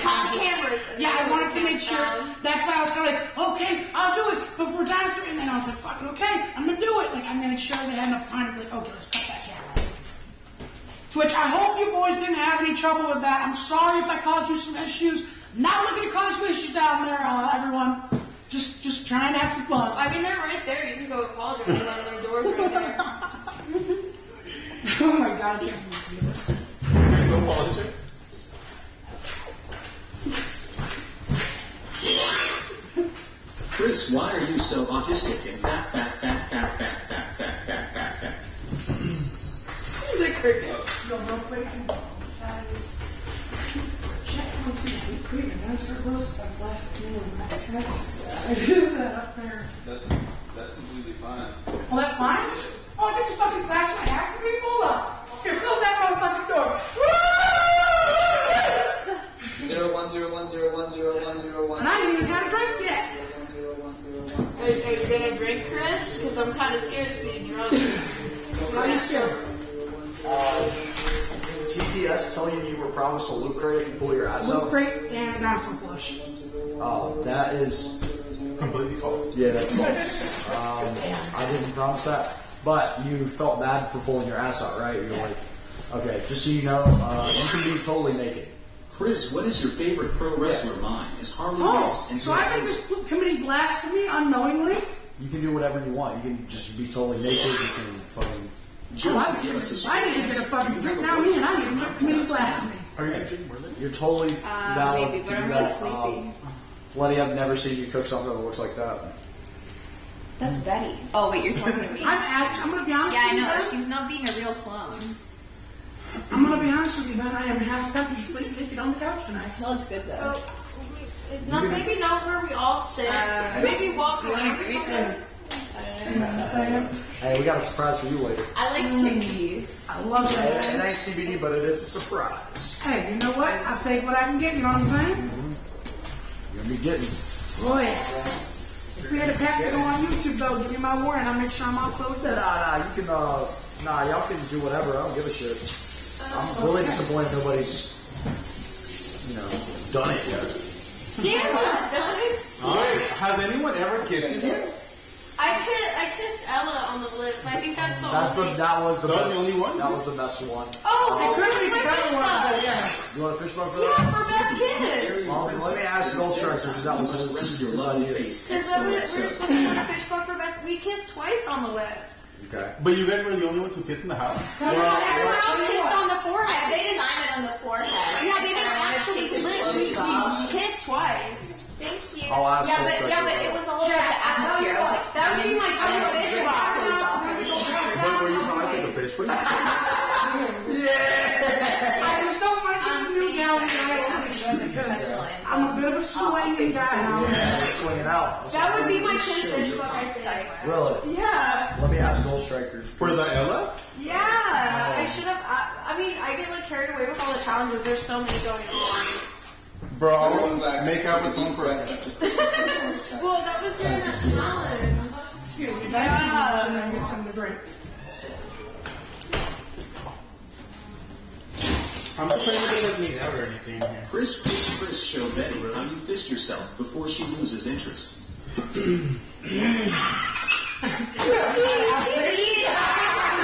caught the cameras. Yeah, I wanted to make sure. That's why I was kind of like, okay, I'll do it before dancing. And then I was like, fuck it, okay, I'm going to do it. Like, I made sure they had enough time to be like, okay, let's cut that camera. To which I hope you boys didn't have any trouble with that. I'm sorry if I caused you some issues. Not looking to cause you issues down there, everyone. Just trying to have some fun. I mean, they're right there. You can go apologize to them. Their doors right there. Oh my god, I can't believe this. You're gonna go apologize? Chris, why are you so autistic and fat? Is it cricket? Go real quick and check on some deep cream. I'm so close to that last meal. I do that up there. That's completely fine. Oh, that's fine? Oh, I get you fucking flash my ass to people? Hold up. Here, close that motherfucking door. 010101010. And I didn't even have a drink yet. Are you gonna drink, Chris? Because I'm kind of scared to see you drunk. Are you scared? TTS telling you were promised a loot crate if you pull your ass Loot out. crate and a dinosaur plush. Oh, that is Completely false. yeah, that's false. I didn't promise that, but you felt bad for pulling your ass out, right? You're like, okay, just so you know, you can be totally naked. Chris, what is your favorite pro wrestler? Mine is Harley Oh, Race. And so I've been just committing blasphemy unknowingly? You can do whatever you want. You can just be totally naked. You can fucking. Josie, give us a I didn't get a fucking drink now, me, and I didn't get committing blasphemy. Are you actually really? You're totally valid maybe, to but do I'm that. really sleepy. Letty, I've never seen you cook something that looks like that. That's Betty. Oh, wait, you're talking to me. I'm going to be honest Yeah, I with you, know. Ben. She's not being a real clone. I'm going to be honest with you, Ben. I am half selfish asleep naked on the couch tonight. No, it's good, though. Maybe not where we all sit. Maybe walk around or something. Hey, we got a surprise for you later. I like chickpeas. I love It that. ain't CBD, but it is a surprise. Hey, you know what? I'll take what I can get, you know what I'm saying? You're gonna be getting. Boy, if we had a pack to go on YouTube, though, give me my warrant. I'll make sure I'm all closed up. Nah, you can. Y'all can do whatever. I don't give a shit. I'm really disappointed nobody's, done it yet. Yeah, let's do it. Has anyone ever kissed you here? I kissed Ella on the lips. I think that's the only. That was the That best. was the only one? That was the best one. Oh, It could be the my better fish one, bug. but yeah. You want a fish bone for Yeah, that? for best kiss. Well, let me ask Goldstriker because that was must rest your his lovely idea. face. Because we were supposed to put a fish bug for best. We kissed twice on the lips. Okay. But you guys were the only ones who kissed in the house? Everyone else kissed on the forehead. They didn't sign it on the forehead. Yeah, they didn't actually take his lick. clothes We off. kissed twice. Thank you. I'll ask but Goldstriker. it was all about the atmosphere. I was like, That would be my I favorite had fish to bug. clothes off. But were you promised like a fish, please? I just don't like the new gal I'm a bit of a swinging guy now. Yeah, swing it out. That would be my fish bug, I think. Really? Yeah. Let me ask Goldstriker. For the Ella? Yeah. I should have. I mean, I get like carried away with all the challenges. There's so many going on. Bro, make out with someone for Well, that was during that challenge. Excuse me, yeah. And then get something to drink. I'm surprised you didn't let me out or anything here. Chris, show Betty how you fist yourself before she loses interest.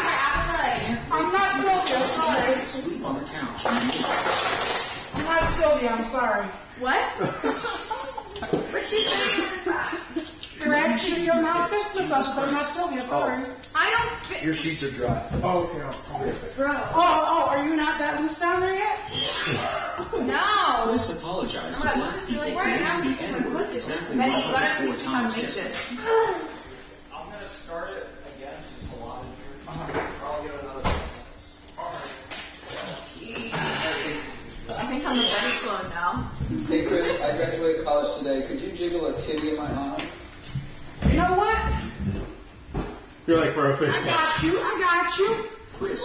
I'm not Sylvia, sorry. Sleep on the couch. I'm not Sylvia, I'm sorry. What? What'd she say? You're asking your mouth business officer, I'm not Sylvia, sorry. I don't fit. Your sheets are dry. Oh, okay. I'll be right back. Bro. Oh, are you not that loose down there yet? No. Chris apologized to black people for Right, using the N-word exactly Betty, you gotta 104 teach me how to times make yesterday. this. I'm gonna start it again. It's a lot easier. I'll get another chance. I think I'm a Betty clone now. Hey Chris, I graduated college today. Could you jiggle a titty in my honor? You know what? You're like for a fish. I got you. Chris,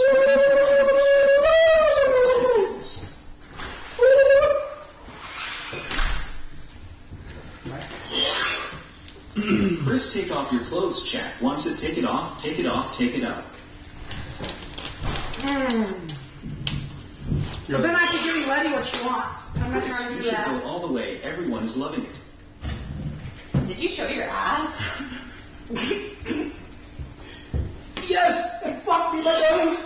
Chris, take off your clothes, chat. Wants it, take it off, take it off, take it up. But then I can give Letty what she wants. I'm not Chris, trying to you do should that. go all the way. Everyone is loving it. Did you show your ass? Yes! It fucked me in my nose!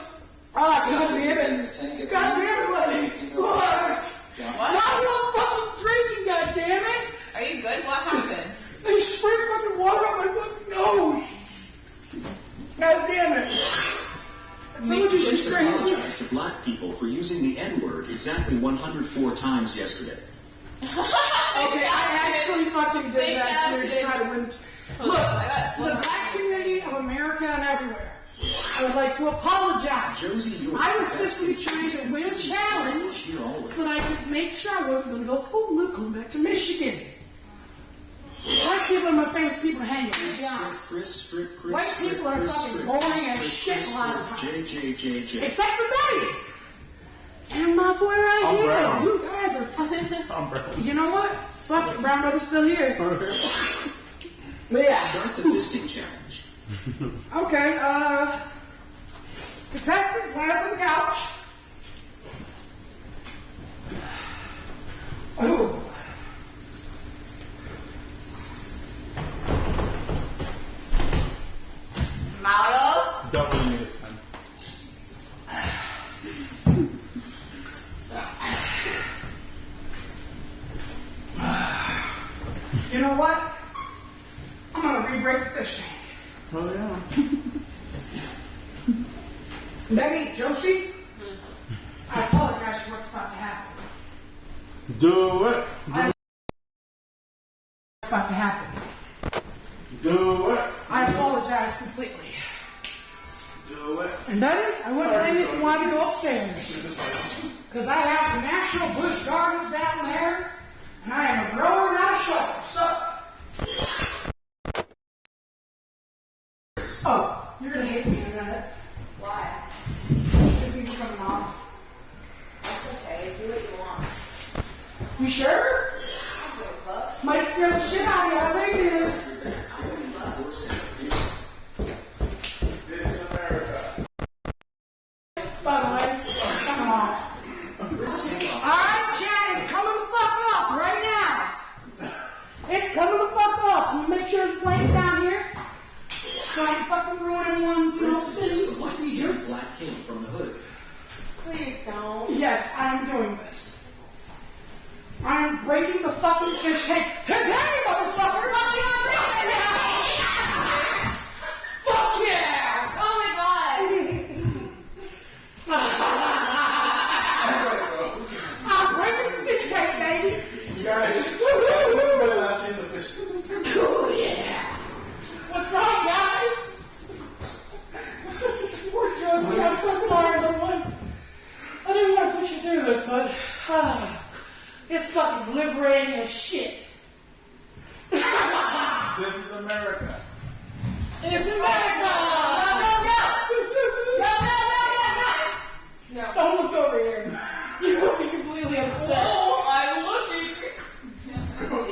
Ah, god damn it! God damn it, Lenny! What? Not one fucking drinking, god damn it! Are you good? What happened? They sprayed fucking water on my fucking nose! God damn it! Someone just Chris sprayed it. apologized to black people for using the N-word exactly 104 times yesterday. Okay, I actually fucking did that to try to win. Look, to the black community of America and everywhere, I would like to apologize. Josie, you're I was simply trying to win a challenge here always. so that I could make sure I wasn't going to go homeless going back to Michigan. White people are my favorite people to hang with, to be honest. White people are fucking boring as shit a lot of times. J. Except for Betty. And my boy right I'm here. brown. You guys are fucking... I'm brown. You know what? Fuck it, Brown Brother's still here. But yeah. Start the fisting challenge. Okay, contestants, line up on the couch. Ooh. Model? Double me this time. You know what? I'm gonna re-break the fish tank. Oh yeah. Betty, Josie, I apologize for what's about to happen. Do it. What's about to happen. Do it. I apologize completely. Do it. And Betty, I wouldn't blame you if you wanted to go upstairs. Because I have the National Bush Gardens down there, and I am a grower, not a shower. So, oh, you're gonna hate me in a minute. Why? Because these are coming off. That's okay. Do what you want. You sure? I don't give a fuck. Might scare the shit out of you. I think it is. This is America. By the way, it's coming off. Alright, Chad, it's coming the fuck off right now. It's coming the fuck off. I'm gonna make sure it's laying down here. So I can fucking ruin anyone's Chris is just a light-skinned procedures. black king from the hood. Please don't. Yes, I'm doing this. I'm breaking the fucking fish tank today, motherfucker! Fuck yeah! Oh my god. I'm breaking the fish tank, baby! You got it. Cool, yeah! What's wrong, guys? Poor Josie, I'm so sorry, everyone. I didn't want to put you through this, but it's fucking liberating as shit. This is America. It's America! No. Don't look over here. You will be completely upset. Oh, I'm looking.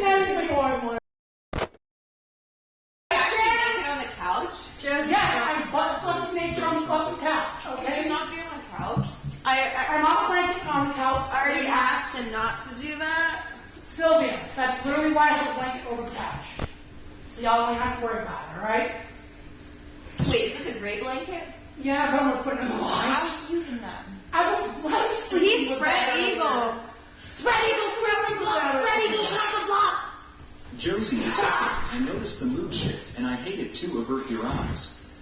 Yeah, you think you want more. Actually naked on the couch? Yes, I'm butt fucking naked on the fucking couch, Can okay? you not be on the couch? I'm on a blanket on the couch. I already asked him not to do that. Sylvia, that's literally why I have a blanket over the couch. So y'all don't have to worry about it, alright? Wait, is it the gray blanket? Yeah, but I'm gonna put it in the I wash. was using that. I was like sleeping He's with spread that eagle. over. Spread eagle, cross the block. Spread eagle, cross the block. Josie, it's okay. I noticed the mood shift, and I hate it to avert your eyes.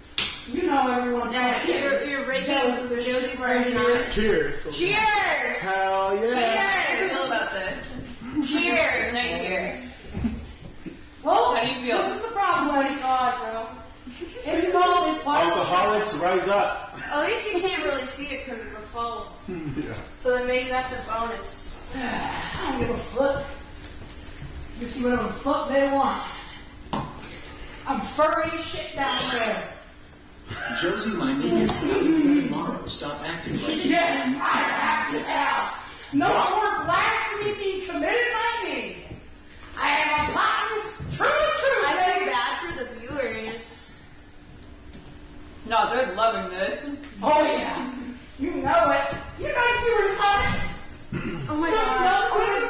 You know everyone's You're breaking jealous of this Josie's shit right version here. on it. Cheers. Cheers! Hell yeah. How do you Cheers! feel about this? Cheers, next year. Well, How do you feel? this is the problem, Lenny. God, bro. It's small, it's part of the Alcoholics, rise up. At least you can't really see it because of the folds. Yeah. So then maybe that's a bonus. I don't give a fuck. You see whatever the fuck they want. I'm furry as shit down there. Josie, my name is how do you let tomorrow stop acting like you? Yes, I'm happy as hell. No more blasphemy being committed by me. I am a partner's true. I feel bad for the viewers. No, they're loving this. Oh yeah, you know it. You know you were sorry. Oh my You god. know Oh my it.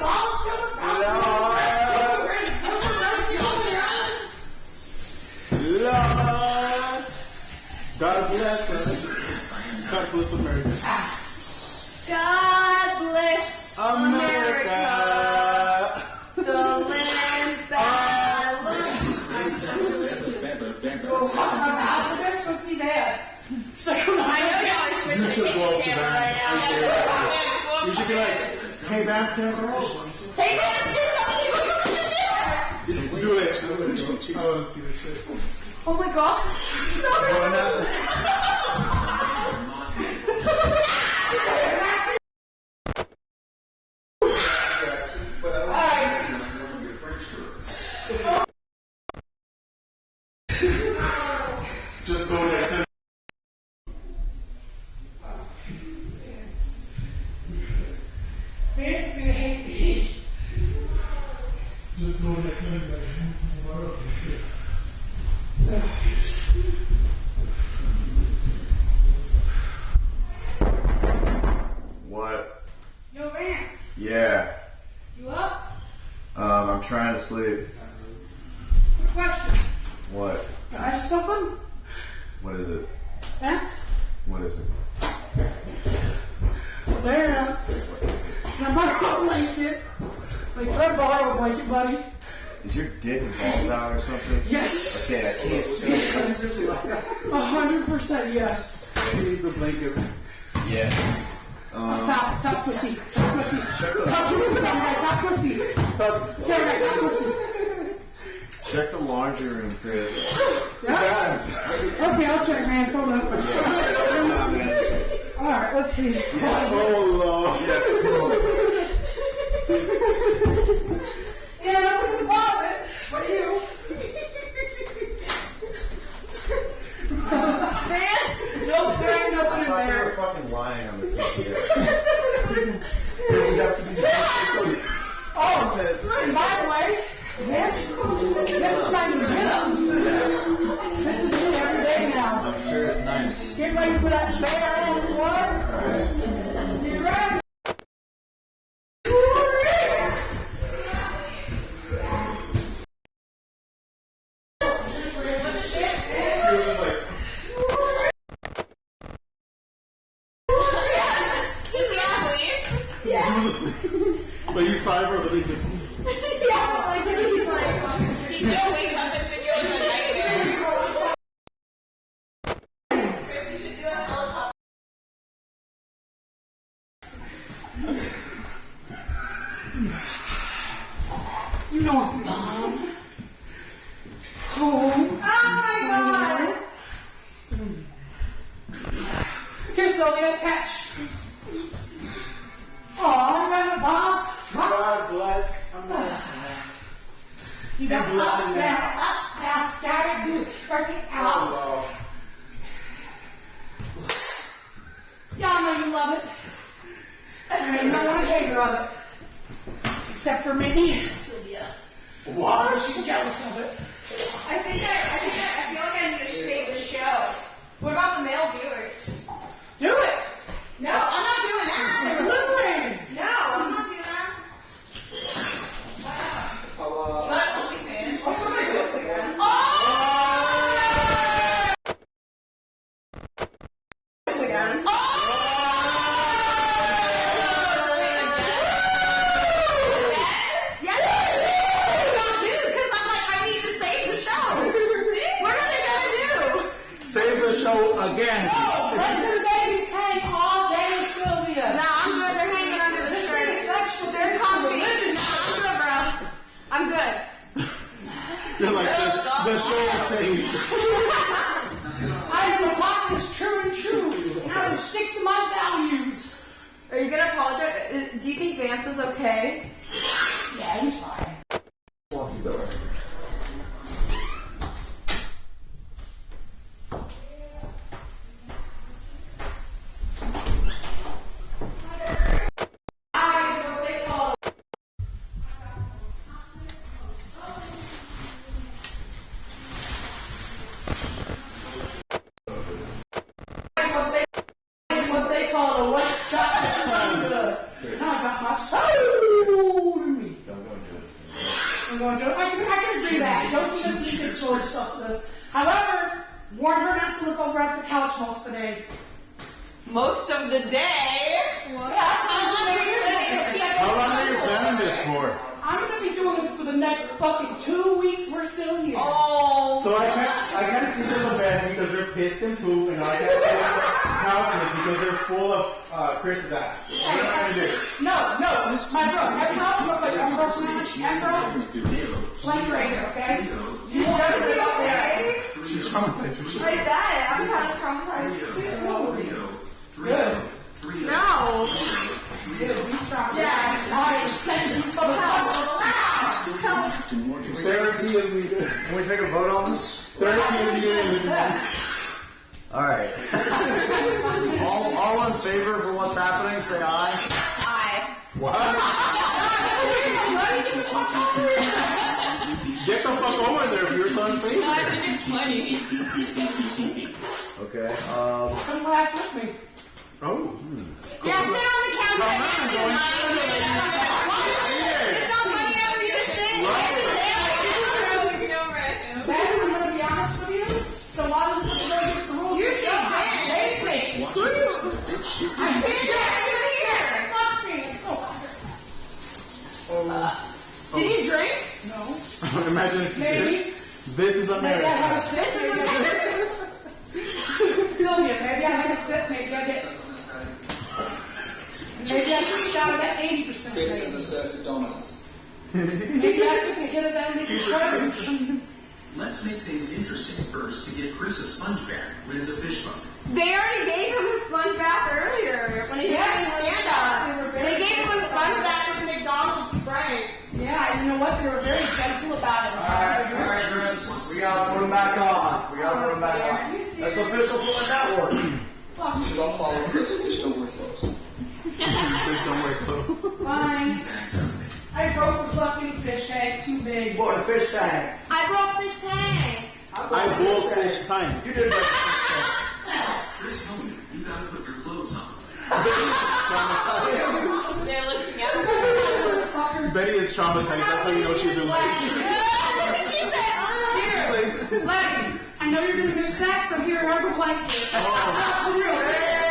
Vance can't roll. Hey, man, do something! Do it. I want to see the shit. Oh my god. No. Just go next time. Vance is gonna hate me. Just go next time. What? Yo, Vance, Yeah. you up? I'm trying to sleep. Good question. What? Can I ask you something? What is it? Vance? What is it? Vance. Can I borrow a blanket? Like, can I borrow a blanket, buddy? Is your dick and balls out or something? Yes. Okay, I can't see it. 100% yes. He needs a blanket. Yeah. Top pussy. Top pussy. Top pussy. Top pussy. Top pussy. Check the laundry room, Chris. Yeah? Okay, I'll check, man. Hold up. Alright, let's see. Oh, Lord. Yeah, look in the closet. What are you? Man, Nope, there ain't nothing I in thought you there. were fucking lying on the TV. We have to be Oh, and by the way, this is my new get up. This is me every day now. I'm sure it's nice. Get ready for that bear ass one. You ready? But he's fine for the reason. he's gonna wake up and think it was a nightmare. Chris, you should do a helicopter. You know I'm bomb. Oh my god. Here, Sylvia, catch. Oh, remember Bob? God bless America. You got up, down, gotta do it. Work it out. Oh, Y'all know you love it. There ain't no one hater of it. Except for me, Sylvia. what? She's jealous of it. I feel like I need to save the show. What about the male viewers? Do it. No, I'm not doing that. It's liberating. No, I'm not doing that. Hello. Let OnlyFans. Also, my lips again. Lips again. Yes. Because I'm like, I need to save the show. What are they gonna do? Save the show again. Let the babies hang all day, Sylvia. No, I'm good. They're hanging under the This shirts. ain't sexual. They're This is comfy. religious. No, I'm good, bro. I'm good. You're like, the show is saved. I am a partner is true and true. And I will stick to my values. Are you gonna apologize? Do you think Vance is okay? Yeah, he's fine. What they call a white chocolate thunder. Now I got my soul in me. I'm going to do it. I can agree that. Josie doesn't need big sword stuff to this. However, warn her not to look over at the couch most today. Most of the day. What? How long are you planning this for? I'm going to be doing this for the next fucking 2 weeks. We're still here. Oh. So I can't sit in the bed because they're pissed and poop and I can't pouches because they're full of Chris's ass. What am I gonna do? No, my bro, every time look like I'm broken like right here, okay? You gotta sit up there. She's traumatized for sure. I bet. I'm kind of traumatized too. Good. No. Dude, we traumatized. Yeah. Alright, sexy Therapy is needed. Can we take a vote on this? Therapy is needed. All right. all in favor for what's happening, say aye. Aye. What? Get the fuck over there if you're so unfaithful. I think it's funny. Okay. Come laugh with me. Oh. Yeah, sit on the counter. It's not funny enough for you to sit. Ben, I'm gonna be honest with you. So while this is going to the rules, You shut say up. Ben. Hey, Rich. Who do you? I'm here. Fuck me. It's so Did you drink? No. Imagine if you Maybe. did. This is Maybe I America. had a sip. Sylvia, maybe I had a sip. Maybe I didn't. Maybe I took a shot of that 80%. Chris is Maybe. asserted dominance. Maybe I took a hit of that 80%. Let's make things interesting first to get Chris a sponge bath when it's a fish bump. They already gave him a sponge bath earlier when he was doing stand up. They gave him a sponge bath with McDonald's Sprite. Yeah, and you know what? They were very gentle about it. All right, Chris. We gotta put him back on. That's official for the network. Fuck You don't follow Chris. Fish don't wear clothes. There's somewhere close. Fine. I broke the fucking fish tank too big. Boy, the fish tank. I broke fish tank. I will fish time. You did that. Chris told me you gotta put your clothes on. They're looking at me. Betty is traumatized. That's how you know she's in love. What did she say? Here, Letty, I know you're gonna miss that, so here, have a blanket. For real.